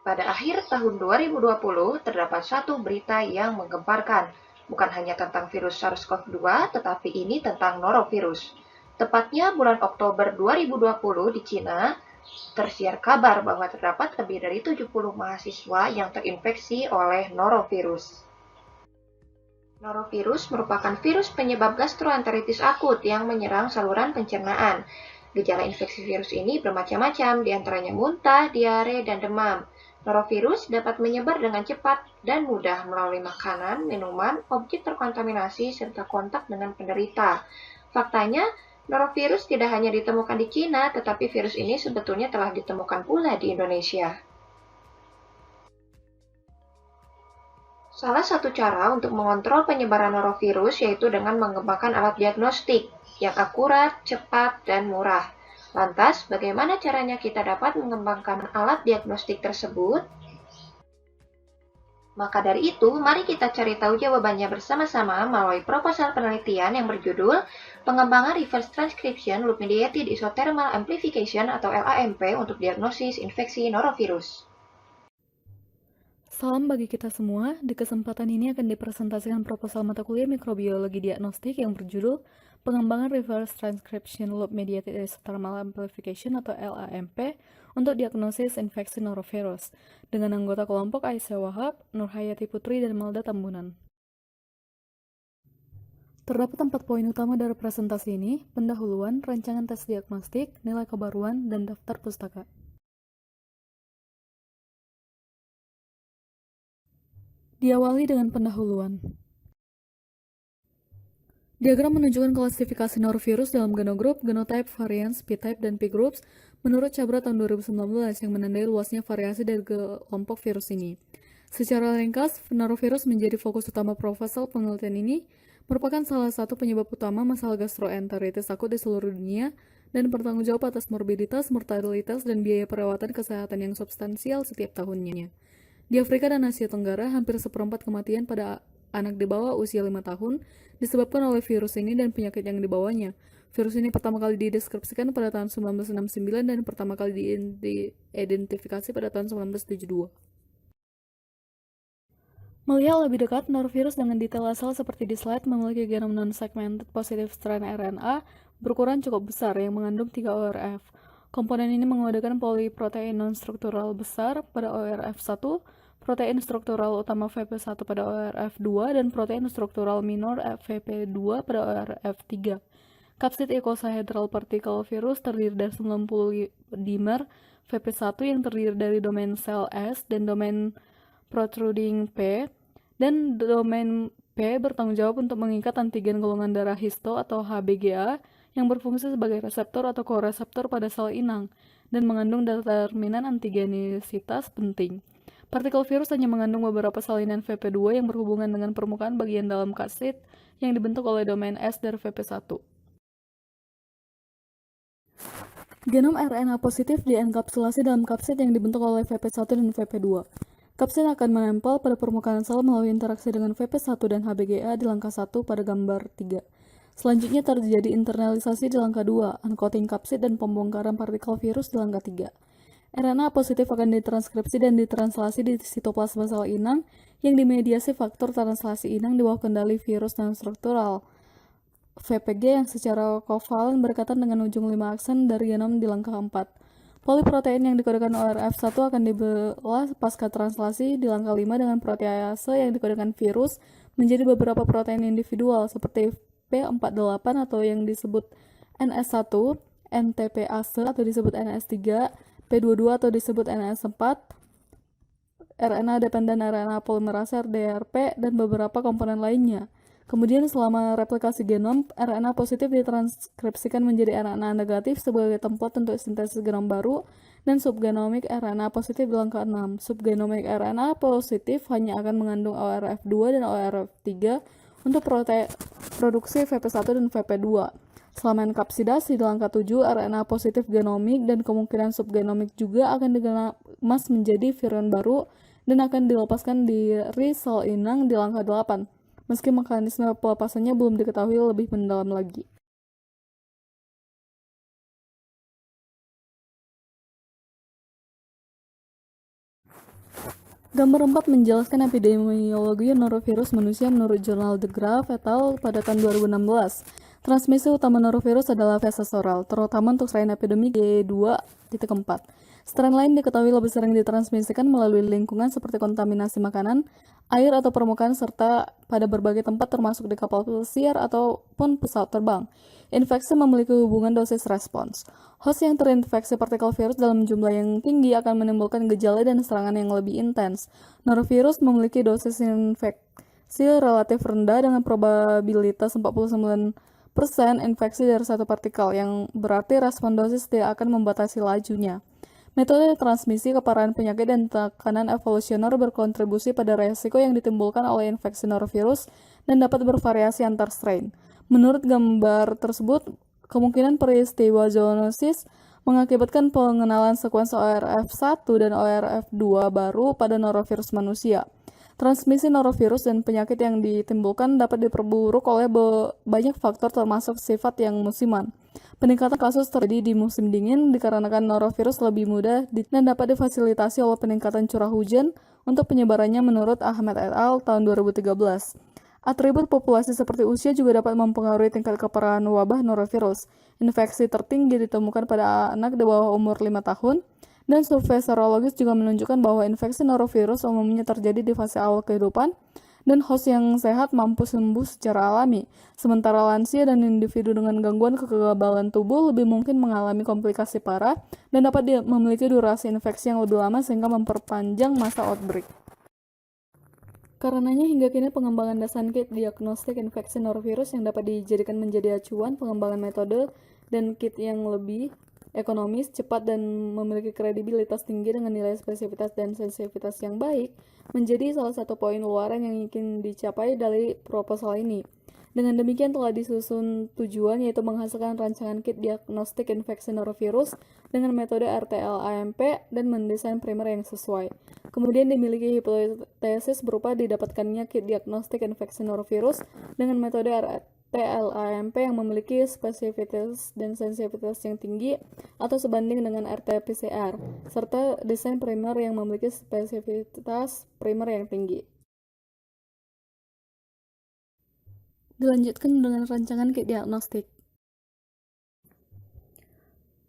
Pada akhir tahun 2020, terdapat satu berita yang menggemparkan. Bukan hanya tentang virus SARS-CoV-2, tetapi ini tentang norovirus. Tepatnya bulan Oktober 2020 di Cina, tersiar kabar bahwa terdapat lebih dari 70 mahasiswa yang terinfeksi oleh norovirus. Norovirus merupakan virus penyebab gastroenteritis akut yang menyerang saluran pencernaan. Gejala infeksi virus ini bermacam-macam, diantaranya muntah, diare, dan demam. Norovirus dapat menyebar dengan cepat dan mudah melalui makanan, minuman, objek terkontaminasi, serta kontak dengan penderita. Faktanya, norovirus tidak hanya ditemukan di Cina, tetapi virus ini sebetulnya telah ditemukan pula di Indonesia. Salah satu cara untuk mengontrol penyebaran norovirus yaitu dengan mengembangkan alat diagnostik yang akurat, cepat, dan murah. Lantas, bagaimana caranya kita dapat mengembangkan alat diagnostik tersebut? Maka dari itu, mari kita cari tahu jawabannya bersama-sama melalui proposal penelitian yang berjudul Pengembangan Reverse Transcription Loop Mediated Isothermal Amplification atau LAMP untuk diagnosis infeksi norovirus. Salam bagi kita semua, di kesempatan ini akan dipresentasikan proposal mata kuliah mikrobiologi diagnostik yang berjudul Pengembangan Reverse Transcription Loop Mediated Isothermal Amplification atau LAMP untuk diagnosis infeksi norovirus dengan anggota kelompok Aisyah Wahab, Nurhayati Putri, dan Melda Tambunan. Terdapat 4 poin utama dari presentasi ini: pendahuluan, rancangan tes diagnostik, nilai kebaruan, dan daftar pustaka. Diawali dengan pendahuluan. Diagram menunjukkan klasifikasi norovirus dalam genogroup, genotype, varians, p-type, dan p-groups menurut Cabra tahun 2019 yang menandai luasnya variasi dari kelompok virus ini. Secara ringkas, norovirus menjadi fokus utama proposal penelitian ini, merupakan salah satu penyebab utama masalah gastroenteritis akut di seluruh dunia dan bertanggung jawab atas morbiditas, mortalitas, dan biaya perawatan kesehatan yang substansial setiap tahunnya. Di Afrika dan Asia Tenggara, hampir seperempat kematian pada anak di bawah usia 5 tahun disebabkan oleh virus ini dan penyakit yang dibawanya. Virus ini pertama kali dideskripsikan pada tahun 1969 dan pertama kali diidentifikasi pada tahun 1972. Melihat lebih dekat, norovirus dengan detail asal seperti di slide memiliki genom non-segmented positive strand RNA berukuran cukup besar yang mengandung 3 ORF. Komponen ini menggunakan poliprotein non-struktural besar pada ORF1, protein struktural utama VP1 pada ORF2, dan protein struktural minor VP2 pada ORF3. Kapsid icosahedral partikel virus terdiri dari 90 dimer VP1 yang terdiri dari domain sel S dan domain protruding P, dan domain P bertanggung jawab untuk mengikat antigen golongan darah histo atau HBGA yang berfungsi sebagai reseptor atau koreseptor pada sel inang dan mengandung determinan antigenisitas penting. Partikel virus hanya mengandung beberapa salinan VP2 yang berhubungan dengan permukaan bagian dalam kapsid yang dibentuk oleh domain S dari VP1. Genom RNA positif dienkapsulasi dalam kapsid yang dibentuk oleh VP1 dan VP2. Kapsid akan menempel pada permukaan sel melalui interaksi dengan VP1 dan HBGA di langkah 1 pada gambar 3. Selanjutnya terjadi internalisasi di langkah 2, uncoating kapsid dan pembongkaran partikel virus di langkah 3. RNA positif akan ditranskripsi dan ditranslasi di sitoplasma sel inang yang dimediasi faktor translasi inang di bawah kendali virus non-struktural VPG yang secara kovalen berkaitan dengan ujung 5 aksen dari genom di langkah 4. Poliprotein yang dikodekan ORF1 akan dibelah pasca translasi di langkah 5 dengan protease yang dikodekan virus menjadi beberapa protein individual seperti P48 atau yang disebut NS1, NTPase atau disebut NS3, P22 atau disebut NS4, RNA dependen RNA polimerase RDRP, dan beberapa komponen lainnya. Kemudian selama replikasi genom, RNA positif ditranskripsikan menjadi RNA negatif sebagai template untuk sintesis genom baru, dan subgenomik RNA positif di langkah 6. Subgenomik RNA positif hanya akan mengandung ORF2 dan ORF3 untuk produksi VP1 dan VP2. Selama enkapsidasi di langkah 7, RNA positif genomik dan kemungkinan subgenomik juga akan dikemas menjadi virion baru dan akan dilepaskan dari sel inang di langkah 8, meski mekanisme pelepasannya belum diketahui lebih mendalam lagi. Gambar 4 menjelaskan epidemiologi norovirus manusia menurut jurnal The Graph et al. Pada tahun 2016. Transmisi utama norovirus adalah feses oral, terutama untuk strain epidemi G2.4. Strain lain diketahui lebih sering ditransmisikan melalui lingkungan seperti kontaminasi makanan, air atau permukaan, serta pada berbagai tempat termasuk di kapal pesiar ataupun pesawat terbang. Infeksi memiliki hubungan dosis respons. Host yang terinfeksi partikel virus dalam jumlah yang tinggi akan menimbulkan gejala dan serangan yang lebih intens. Norovirus memiliki dosis infeksi relatif rendah dengan probabilitas 49% infeksi dari satu partikel, yang berarti respon dosis tidak akan membatasi lajunya. Metode transmisi, keparahan penyakit, dan tekanan evolusioner berkontribusi pada resiko yang ditimbulkan oleh infeksi norovirus dan dapat bervariasi antar strain. Menurut gambar tersebut, kemungkinan peristiwa zoonosis mengakibatkan pengenalan sekuens ORF1 dan ORF2 baru pada norovirus manusia. Transmisi norovirus dan penyakit yang ditimbulkan dapat diperburuk oleh banyak faktor termasuk sifat yang musiman. Peningkatan kasus terjadi di musim dingin dikarenakan norovirus lebih mudah dan dapat difasilitasi oleh peningkatan curah hujan untuk penyebarannya menurut Ahmed et al. Tahun 2013. Atribut populasi seperti usia juga dapat mempengaruhi tingkat keparahan wabah norovirus. Infeksi tertinggi ditemukan pada anak di bawah umur 5 tahun, dan survei serologis juga menunjukkan bahwa infeksi norovirus umumnya terjadi di fase awal kehidupan, dan host yang sehat mampu sembuh secara alami, sementara lansia dan individu dengan gangguan kekebalan tubuh lebih mungkin mengalami komplikasi parah dan dapat memiliki durasi infeksi yang lebih lama sehingga memperpanjang masa outbreak. Karenanya hingga kini pengembangan dasar kit diagnostik infeksi norovirus yang dapat dijadikan menjadi acuan pengembangan metode dan kit yang lebih ekonomis, cepat, dan memiliki kredibilitas tinggi dengan nilai spesifitas dan sensitivitas yang baik menjadi salah satu poin luaran yang ingin dicapai dari proposal ini. Dengan demikian telah disusun tujuan, yaitu menghasilkan rancangan kit diagnostik infeksi norovirus dengan metode RTL-AMP dan mendesain primer yang sesuai. Kemudian dimiliki hipotesis berupa didapatkannya kit diagnostik infeksi norovirus dengan metode RTL-AMP yang memiliki spesifitas dan sensitivitas yang tinggi atau sebanding dengan RT-PCR, serta desain primer yang memiliki spesifitas primer yang tinggi. Dilanjutkan dengan rancangan kit diagnostik.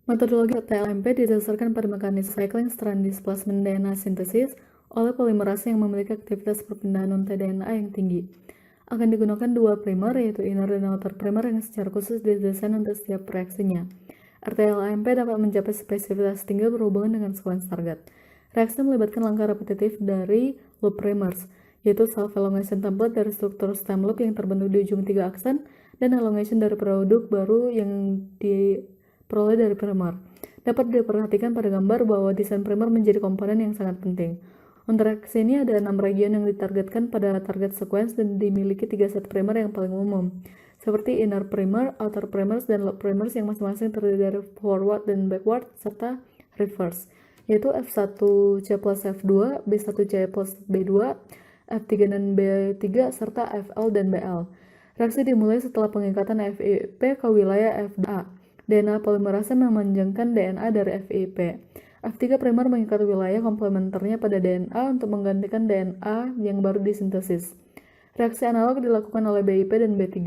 Metodologi RTL-AMP didasarkan pada mekanisme cycling strand displacement DNA sintesis oleh polimerase yang memiliki aktivitas perpindahan non-DNA yang tinggi. Akan digunakan dua primer, yaitu inner dan outer primer yang secara khusus didesain untuk setiap reaksinya. RTL-AMP dapat mencapai spesifitas tinggi berhubungan dengan sequence target. Reaksi melibatkan langkah repetitif dari loop primers, yaitu self-elongation template dari struktur stem loop yang terbentuk di ujung 3 aksen, dan elongation dari produk baru yang diperoleh dari primer. Dapat diperhatikan pada gambar bahwa desain primer menjadi komponen yang sangat penting. Untuk reaksi ini ada 6 region yang ditargetkan pada target sequence dan dimiliki 3 set primer yang paling umum, seperti inner primer, outer primers, dan loop primers yang masing-masing terdiri dari forward dan backward serta reverse, yaitu F1C plus F2, B1C plus B2, F3 dan B3, serta FL dan BL. Reaksi dimulai setelah pengikatan FIP ke wilayah FDA. DNA polimerase memanjangkan DNA dari FIP. F3 primer mengikat wilayah komplementernya pada DNA untuk menggantikan DNA yang baru disintesis. Reaksi analog dilakukan oleh BIP dan B3.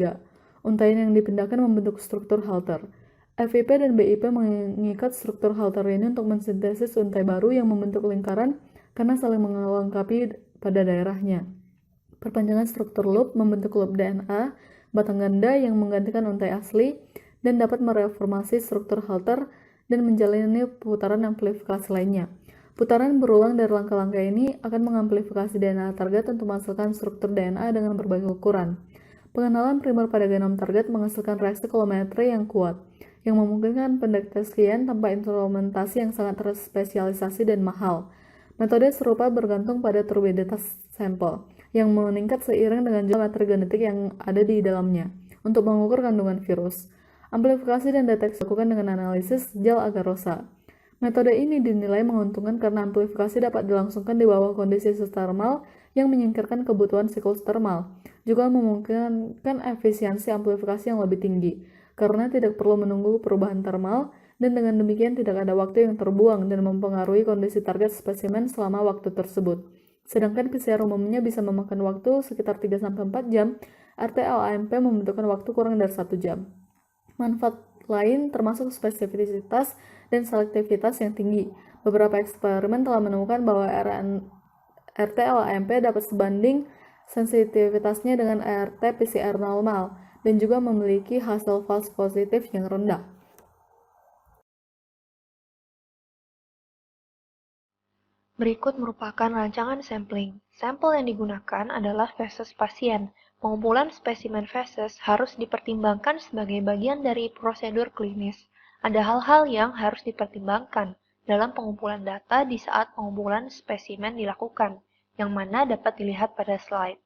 Untaian yang dipindahkan membentuk struktur halter. FIP dan BIP mengikat struktur halter ini untuk mensintesis untai baru yang membentuk lingkaran karena saling melengkapi pada daerahnya. Perpanjangan struktur loop membentuk loop DNA, batang ganda yang menggantikan untai asli, dan dapat mereformasi struktur halter dan menjalani putaran amplifikasi lainnya. Putaran berulang dari langkah-langkah ini akan mengamplifikasi DNA target untuk menghasilkan struktur DNA dengan berbagai ukuran. Pengenalan primer pada genom target menghasilkan reaksi kolometri yang kuat, yang memungkinkan pendeteksian tanpa instrumentasi yang sangat terspesialisasi dan mahal. Metode serupa bergantung pada turbiditas sampel, yang meningkat seiring dengan jumlah materi genetik yang ada di dalamnya, untuk mengukur kandungan virus. Amplifikasi dan deteksi dilakukan dengan analisis gel agar-rosa. Metode ini dinilai menguntungkan karena amplifikasi dapat dilangsungkan di bawah kondisi termal yang menyingkirkan kebutuhan siklus termal, juga memungkinkan efisiensi amplifikasi yang lebih tinggi, karena tidak perlu menunggu perubahan termal, dan dengan demikian tidak ada waktu yang terbuang dan mempengaruhi kondisi target spesimen selama waktu tersebut. Sedangkan PCR umumnya bisa memakan waktu sekitar 3-4 jam, RT-LAMP membutuhkan waktu kurang dari 1 jam. Manfaat lain termasuk spesifisitas dan selektivitas yang tinggi. Beberapa eksperimen telah menemukan bahwa RT-LAMP dapat sebanding sensitivitasnya dengan RT-PCR normal dan juga memiliki hasil false positif yang rendah. Berikut merupakan rancangan sampling. Sampel yang digunakan adalah feses pasien. Pengumpulan spesimen feses harus dipertimbangkan sebagai bagian dari prosedur klinis. Ada hal-hal yang harus dipertimbangkan dalam pengumpulan data di saat pengumpulan spesimen dilakukan, yang mana dapat dilihat pada slide.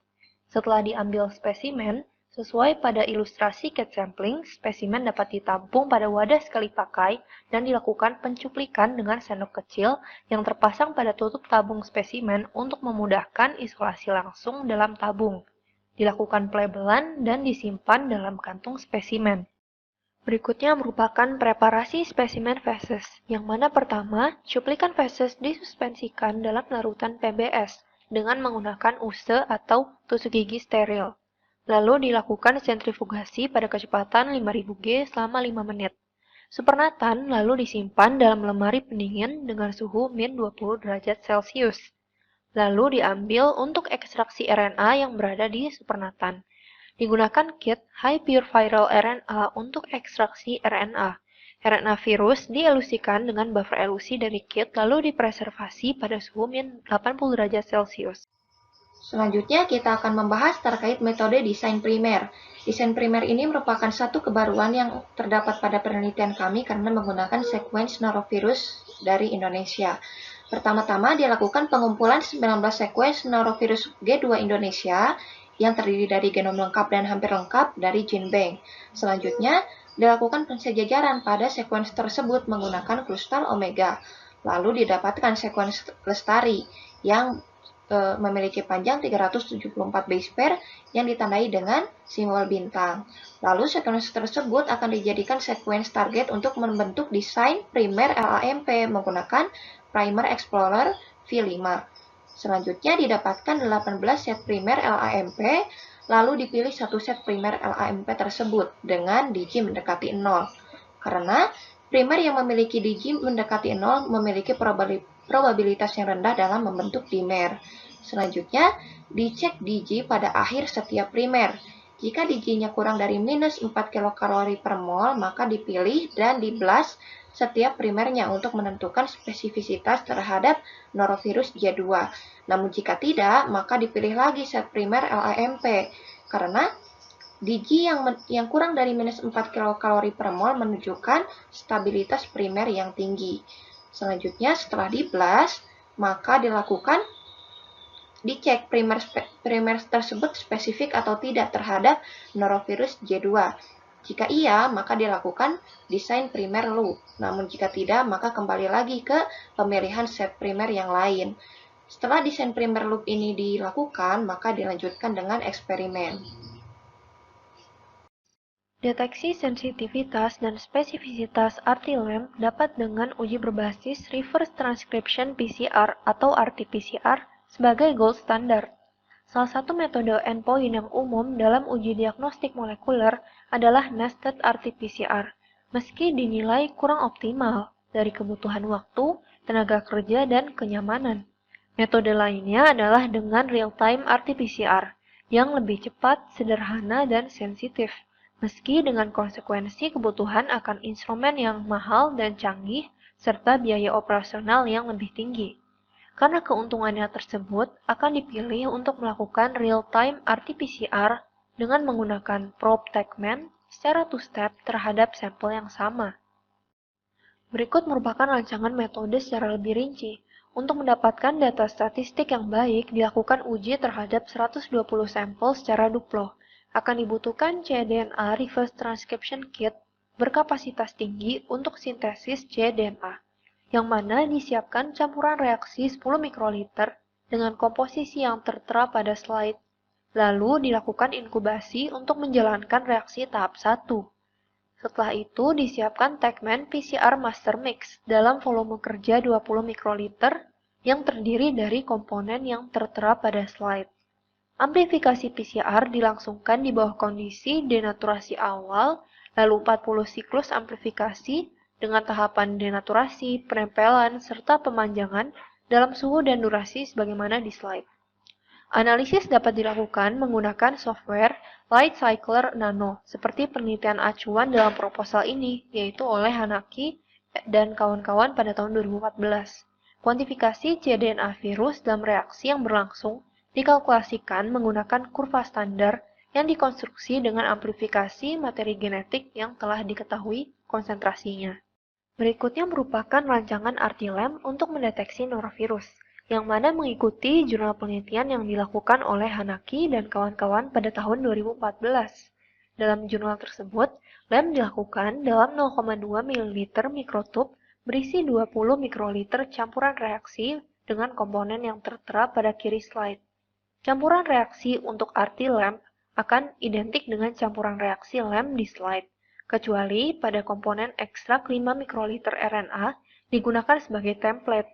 Setelah diambil spesimen, sesuai pada ilustrasi cat sampling, spesimen dapat ditampung pada wadah sekali pakai dan dilakukan pencuplikan dengan sendok kecil yang terpasang pada tutup tabung spesimen untuk memudahkan isolasi langsung dalam tabung. Dilakukan pelabelan dan disimpan dalam kantung spesimen. Berikutnya merupakan preparasi spesimen feses, yang mana pertama, cuplikan feses disuspensikan dalam larutan PBS dengan menggunakan use atau tusuk gigi steril. Lalu dilakukan sentrifugasi pada kecepatan 5000 G selama 5 menit. Supernatan lalu disimpan dalam lemari pendingin dengan suhu min 20 derajat Celcius. Lalu diambil untuk ekstraksi RNA yang berada di supernatan. Digunakan kit High Pure Viral RNA untuk ekstraksi RNA. RNA virus dielusikan dengan buffer elusi dari kit lalu dipreservasi pada suhu min 80 derajat Celcius. Selanjutnya, kita akan membahas terkait metode desain primer. Desain primer ini merupakan satu kebaruan yang terdapat pada penelitian kami karena menggunakan sekuens norovirus dari Indonesia. Pertama-tama dilakukan pengumpulan 19 sekuens norovirus G2 Indonesia yang terdiri dari genom lengkap dan hampir lengkap dari GenBank. Selanjutnya, dilakukan pensejajaran pada sekuens tersebut menggunakan kristal omega. Lalu didapatkan sekuens lestari yang memiliki panjang 374 base pair yang ditandai dengan simbol bintang. Lalu sekuens tersebut akan dijadikan sekuens target untuk membentuk desain primer LAMP menggunakan Primer Explorer V5. Selanjutnya didapatkan 18 set primer LAMP, lalu dipilih satu set primer LAMP tersebut dengan digi mendekati 0. Karena primer yang memiliki digi mendekati 0 memiliki probabilitas yang rendah dalam membentuk dimer. Selanjutnya, dicek digi pada akhir setiap primer. Jika diginya kurang dari minus 4 kilokalori per mol, maka dipilih dan diblast setiap primernya untuk menentukan spesifisitas terhadap norovirus J2. Namun jika tidak, maka dipilih lagi set primer LAMP, karena digi yang kurang dari minus 4 kilokalori per mol menunjukkan stabilitas primer yang tinggi. Selanjutnya, setelah diblast, maka dicek primer tersebut spesifik atau tidak terhadap norovirus J2. Jika iya, maka dilakukan desain primer loop. Namun jika tidak, maka kembali lagi ke pemilihan set primer yang lain. Setelah desain primer loop ini dilakukan, maka dilanjutkan dengan eksperimen. Deteksi sensitivitas dan spesifisitas RT-LAMP dapat dengan uji berbasis Reverse Transcription PCR atau RT-PCR sebagai gold standard. Salah satu metode endpoint yang umum dalam uji diagnostik molekuler adalah nested RT-PCR, meski dinilai kurang optimal dari kebutuhan waktu, tenaga kerja, dan kenyamanan. Metode lainnya adalah dengan real-time RT-PCR, yang lebih cepat, sederhana, dan sensitif, meski dengan konsekuensi kebutuhan akan instrumen yang mahal dan canggih, serta biaya operasional yang lebih tinggi. Karena keuntungannya tersebut akan dipilih untuk melakukan real-time RT-PCR dengan menggunakan probe Techman secara two-step terhadap sampel yang sama. Berikut merupakan rancangan metode secara lebih rinci. Untuk mendapatkan data statistik yang baik, dilakukan uji terhadap 120 sampel secara duplo. Akan dibutuhkan cDNA Reverse Transcription Kit berkapasitas tinggi untuk sintesis cDNA, yang mana disiapkan campuran reaksi 10 mikroliter dengan komposisi yang tertera pada slide. Lalu dilakukan inkubasi untuk menjalankan reaksi tahap 1. Setelah itu disiapkan Techman PCR Master Mix dalam volume kerja 20 mikroliter yang terdiri dari komponen yang tertera pada slide. Amplifikasi PCR dilangsungkan di bawah kondisi denaturasi awal, lalu 40 siklus amplifikasi dengan tahapan denaturasi, penempelan, serta pemanjangan dalam suhu dan durasi sebagaimana di slide. Analisis dapat dilakukan menggunakan software Light Cycler Nano, seperti penelitian acuan dalam proposal ini, yaitu oleh Hanaki dan kawan-kawan pada tahun 2014. Kuantifikasi cDNA virus dalam reaksi yang berlangsung dikalkulasikan menggunakan kurva standar yang dikonstruksi dengan amplifikasi materi genetik yang telah diketahui konsentrasinya. Berikutnya merupakan rancangan RT-LAMP untuk mendeteksi norovirus, yang mana mengikuti jurnal penelitian yang dilakukan oleh Hanaki dan kawan-kawan pada tahun 2014. Dalam jurnal tersebut, LAMP dilakukan dalam 0,2 ml mikrotub berisi 20 mikroliter campuran reaksi dengan komponen yang tertera pada kiri slide. Campuran reaksi untuk RT-LAMP akan identik dengan campuran reaksi LAMP di slide, kecuali pada komponen ekstrak 5 mikroliter RNA digunakan sebagai template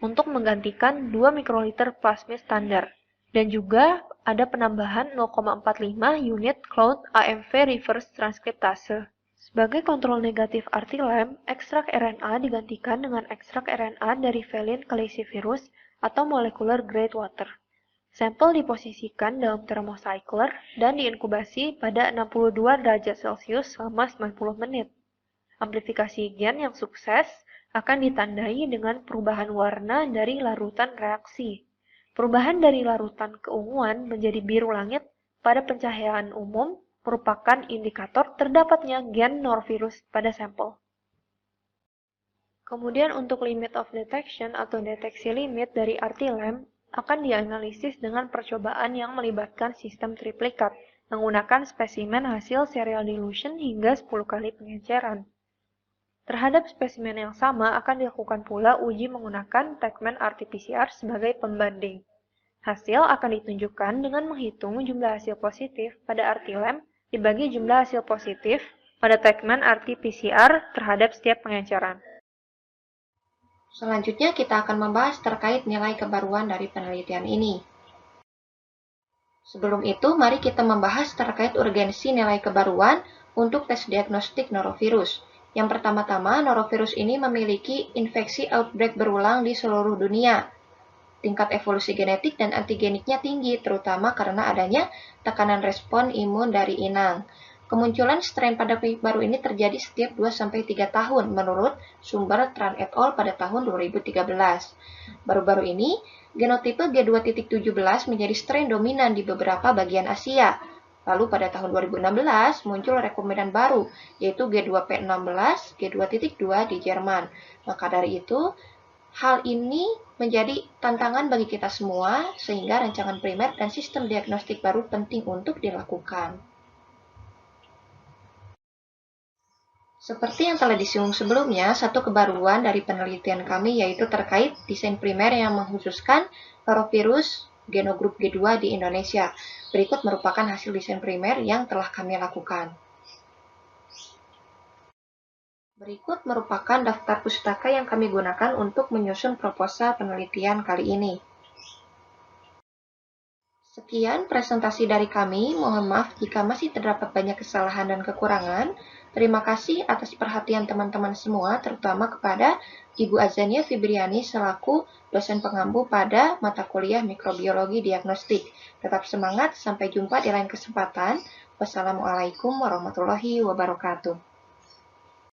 untuk menggantikan 2 mikroliter plasmid standar, dan juga ada penambahan 0,45 unit cloud AMV reverse transkriptase. Sebagai kontrol negatif RT-LAMP, ekstrak RNA digantikan dengan ekstrak RNA dari valin calicivirus atau molecular grade water. Sampel diposisikan dalam thermocycler dan diinkubasi pada 62 derajat Celcius selama 90 menit. Amplifikasi gen yang sukses akan ditandai dengan perubahan warna dari larutan reaksi. Perubahan dari larutan keunguan menjadi biru langit pada pencahayaan umum merupakan indikator terdapatnya gen norovirus pada sampel. Kemudian untuk limit of detection atau deteksi limit dari RT-LAMP akan dianalisis dengan percobaan yang melibatkan sistem triplikat, menggunakan spesimen hasil serial dilution hingga 10 kali pengenceran. Terhadap spesimen yang sama akan dilakukan pula uji menggunakan Techman RT-PCR sebagai pembanding. Hasil akan ditunjukkan dengan menghitung jumlah hasil positif pada RT-LAMP dibagi jumlah hasil positif pada Techman RT-PCR terhadap setiap pengenceran. Selanjutnya kita akan membahas terkait nilai kebaruan dari penelitian ini. Sebelum itu, mari kita membahas terkait urgensi nilai kebaruan untuk tes diagnostik norovirus. Yang pertama-tama, norovirus ini memiliki infeksi outbreak berulang di seluruh dunia. Tingkat evolusi genetik dan antigeniknya tinggi, terutama karena adanya tekanan respon imun dari inang. Kemunculan strain pandemi baru ini terjadi setiap 2-3 tahun menurut sumber Tran et al. Pada tahun 2013. Baru-baru ini, genotipe G2.17 menjadi strain dominan di beberapa bagian Asia. Lalu pada tahun 2016 muncul rekomendan baru, yaitu G2P16, G2.2 di Jerman. Maka dari itu, hal ini menjadi tantangan bagi kita semua, sehingga rancangan primer dan sistem diagnostik baru penting untuk dilakukan. Seperti yang telah disinggung sebelumnya, satu kebaruan dari penelitian kami yaitu terkait desain primer yang mengkhususkan norovirus genogrup G2 di Indonesia. Berikut merupakan hasil desain primer yang telah kami lakukan. Berikut merupakan daftar pustaka yang kami gunakan untuk menyusun proposal penelitian kali ini. Sekian presentasi dari kami. Mohon maaf jika masih terdapat banyak kesalahan dan kekurangan. Terima kasih atas perhatian teman-teman semua, terutama kepada Ibu Azania Fibriani selaku dosen pengampu pada mata kuliah mikrobiologi diagnostik. Tetap semangat, sampai jumpa di lain kesempatan. Wassalamualaikum warahmatullahi wabarakatuh.